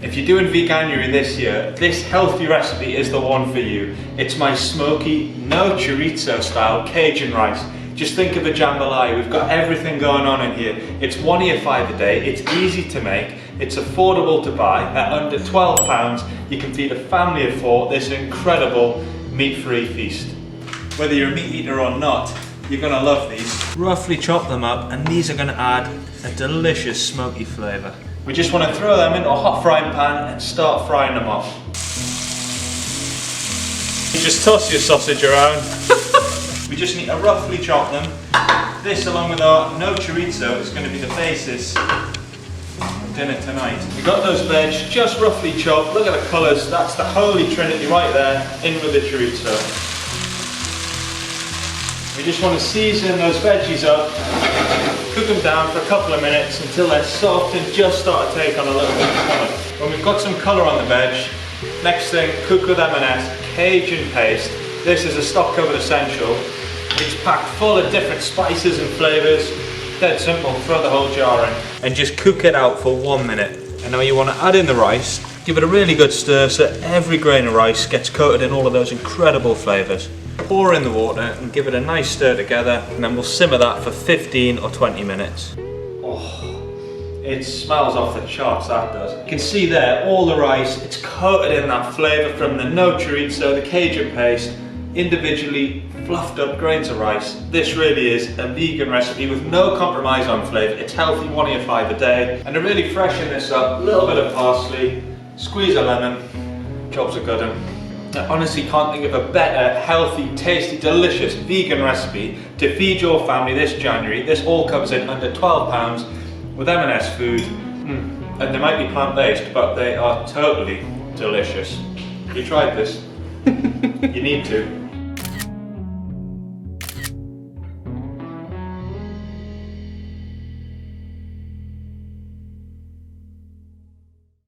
If you're doing veganuary this year, this healthy recipe is the one for you. It's my smoky, no-chorizo style Cajun rice. Just think of a jambalaya, we've got everything going on in here. It's one of your 5 a day, it's easy to make, it's affordable to buy. At under £12, you can feed a family of 4 this incredible meat-free feast. Whether you're a meat eater or not, you're gonna love these. Roughly chop them up, and these are gonna add a delicious smoky flavour. We just want to throw them into a hot frying pan and start frying them off. You just toss your sausage around. We just need to roughly chop them. This, along with our no-chorizo, is going to be the basis of dinner tonight. We got those veg just roughly chopped. Look at the colours. That's the holy trinity right there, in with the chorizo. We just want to season those veggies up, cook them down for a couple of minutes until they're soft and just start to take on a little bit of colour. When we've got some colour on the veg, next thing, Cook With M&S Cajun paste. This is a stock covered essential. It's packed full of different spices and flavours. Dead simple, throw the whole jar in. And just cook it out for 1 minute. And now you want to add in the rice, give it a really good stir so that every grain of rice gets coated in all of those incredible flavours. Pour in the water and give it a nice stir together, and then we'll simmer that for 15 or 20 minutes. Oh, it smells off the charts, that does. You can see there, all the rice, it's coated in that flavour from the no-chorizo, the Cajun paste, individually fluffed up grains of rice. This really is a vegan recipe with no compromise on flavour. It's healthy, one of your 5 a day. And to really freshen this up, a little bit of parsley, squeeze a lemon, job's a good one. I honestly can't think of a better, healthy, tasty, delicious vegan recipe to feed your family this January. This all comes in under £12 with M&S food. And they might be plant-based, but they are totally delicious. Have you tried this? You need to.